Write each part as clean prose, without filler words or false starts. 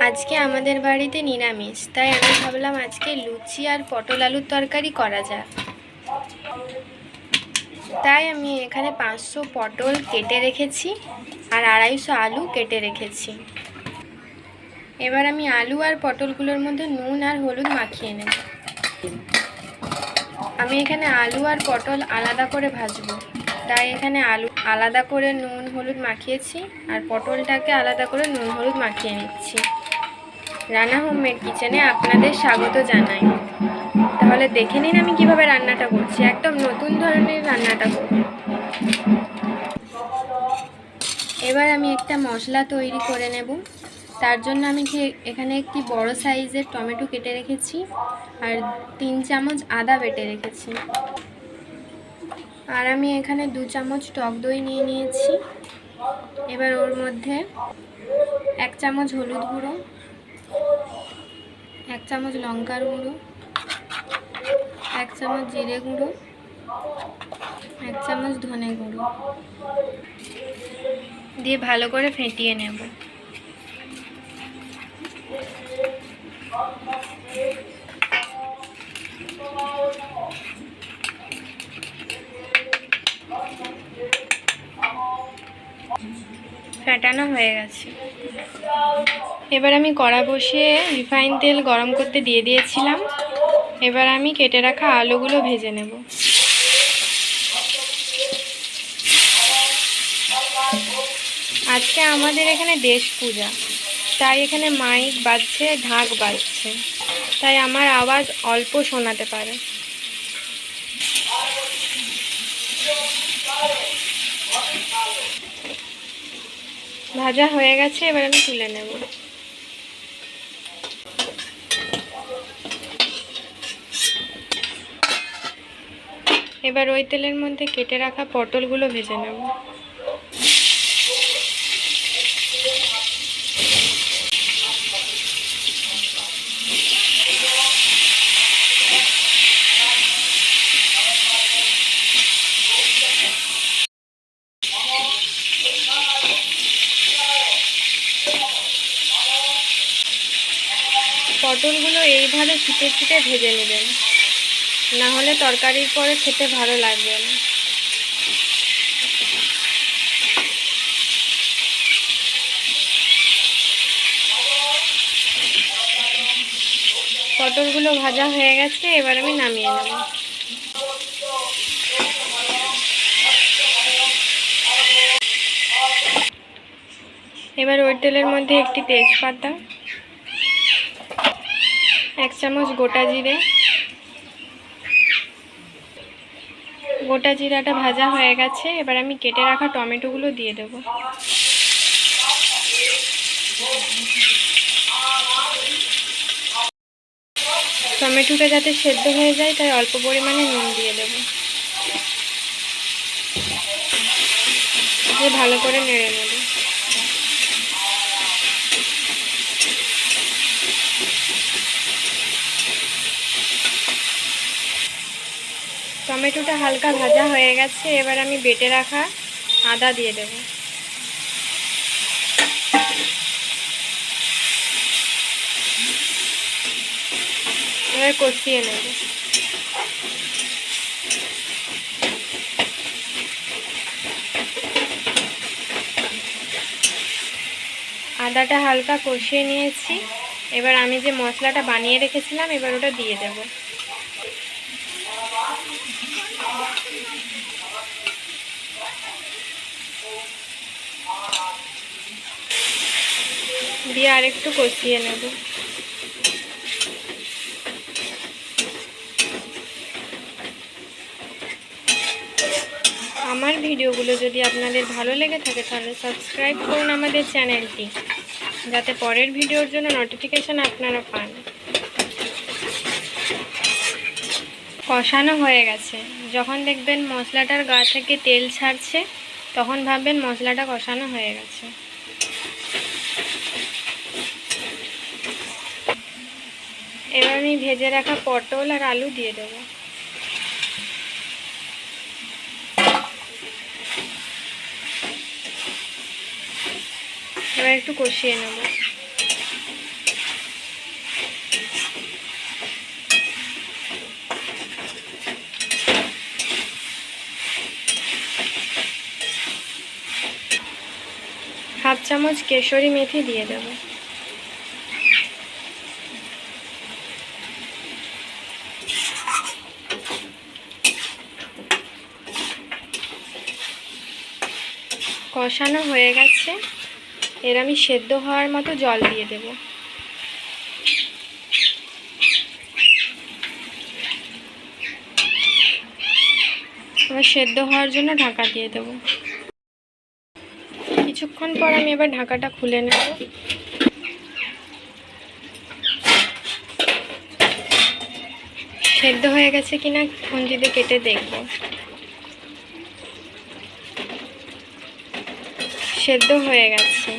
আজকে আমাদের বাড়িতে নিরামিষ, তাই আমি ভাবলাম আজকে লুচি আর পটল আলুর তরকারি করা যাক। তাই আমি এখানে 500 পটল কেটে রেখেছি আর 250 আলু কেটে রেখেছি। এবার আমি আলু আর পটলগুলোর মধ্যে নুন আর হলুদ মাখিয়ে নেব। আমি এখানে আলু আর পটল আলাদা করে ভাজবো, তাই এখানে আলু আলাদা করে নুন হলুদ মাখিয়েছি আর পটলটাকে আলাদা করে নুন হলুদ মাখিয়ে নিচ্ছি। রানা হোমমেড কিচেনে আপনাদের স্বাগত জানাই। তাহলে দেখে নিন আমি কিভাবে রান্নাটা করছি। একদম নতুন ধরনের রান্নাটা করব। এবার আমি একটা মশলা তৈরি করে নেব। তার জন্য আমি এখানে একটি বড় সাইজের টমেটো কেটে রেখেছি আর 3 চামচ আদা বেটে রেখেছি। আর আমি এখানে 2 চামচ টক দই নিয়ে নিয়েছি। এবার ওর মধ্যে 1 চামচ হলুদ গুঁড়ো, 1 চামচ লঙ্কার গুঁড়ো, 1 চামচ জিরে গুঁড়ো, 1 চামচ ধনে গুঁড়ো দিয়ে ভালো করে ফেটিয়ে নেব। ফেটানো হয়ে গেছে। এবার আমি কড়া বসিয়ে রিফাইন তেল গরম করতে দিয়ে দিয়েছিলাম। এবার আমি কেটে রাখা আলুগুলো ভেজে নেব। আজকে আমাদের এখানে দেশ পূজা, তাই এখানে মাইক বাজছে, ঢাক বাজছে, তাই আমার আওয়াজ অল্প শোনাতে পারে। ভাজা হয়ে গেছে, এবার আমি তুলে নেব। এবার ওই তেলের মধ্যে কেটে রাখা পটলগুলো ভেজে নেব। পটলগুলো এইভাবে ছিটে ছিটে ভেজে নেবেন, না হলে তরকারির পরে খেতে ভালো লাগবে না। পটলগুলো ভাজা হয়ে গেছে, এবার আমি নামিয়ে নেব। এবার ওই তেলের মধ্যে একটি তেজপাতা, 1 চামচ গোটা জিরে, গোটা জিরাটা ভাজা হয়ে গেছে। এবার আমি কেটে রাখা টমেটোগুলো দিয়ে দেব। টমেটোটা যাতে সেদ্ধ হয়ে যায় তাই অল্প পরিমাণে নুন দিয়ে দেব। দিয়ে ভালো করে নেড়ে নেব। টমেটোটা হালকা ভাজা হয়ে গেছে, এবার আমি বেটে রাখা আদা দিয়ে দেব। এবার কষিয়ে নেব। আদাটা হালকা কষিয়ে নিয়েছি। এবার আমি যে মশলাটা বানিয়ে রেখেছিলাম এবার ওটা দিয়ে দেব। দিয়ে আরেকটু কষিয়ে নেব। আমার ভিডিওগুলো যদি আপনাদের ভালো লেগে থাকে তাহলে সাবস্ক্রাইব করুন আমাদের চ্যানেলটি, যাতে পরের ভিডিওর জন্য নোটিফিকেশান আপনারা পান। কষানো হয়ে গেছে। যখন দেখবেন মশলাটার গা থেকে তেল ছাড়ছে তখন ভাববেন মশলাটা কষানো হয়ে গেছে। এবার আমি ভেজে রাখা পটল আর আলু দিয়ে দেব। এবার একটু কষিয়ে নেব। হাফ চামচ কেশরি মেথি দিয়ে দেব। কষানো হয়ে গেছে, এর আমি সেদ্ধ হওয়ার মতো জল দিয়ে দেব। এবার সেদ্ধ হওয়ার জন্য ঢাকা দিয়ে দেব। কিছুক্ষণ পর আমি এবার ঢাকাটা খুলে নেব। সেদ্ধ হয়ে গেছে কিনা খুন্তি দিয়ে কেটে দেখব। সেদ্ধ হয়ে গেছে।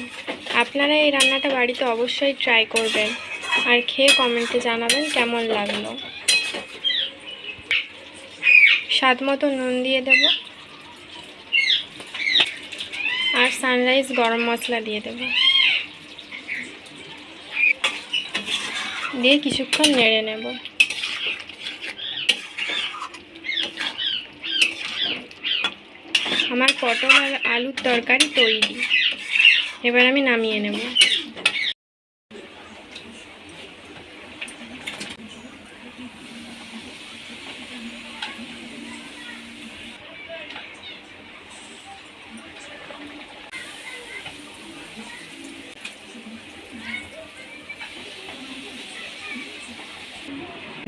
আপনারা এই রান্নাটা বাড়িতে অবশ্যই ট্রাই করবেন আর খেয়ে কমেন্টে জানাবেন কেমন লাগলো। স্বাদ মতো নুন দিয়ে দেব আর সানরাইজ গরম মশলা দিয়ে দেব, দিয়ে কিছুক্ষণ নেড়ে নেব। আমার পটল আর আলুর তরকারি তৈরি। এবার আমি নামিয়ে নেব।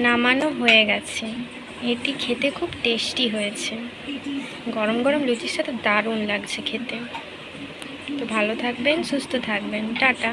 নামানো হয়ে গেছে। এটি খেতে খুব টেস্টি হয়েছে। গরম গরম লুচির সাথে দারুণ লাগছে খেতে। তো ভালো থাকবেন, সুস্থ থাকবেন, টাটা।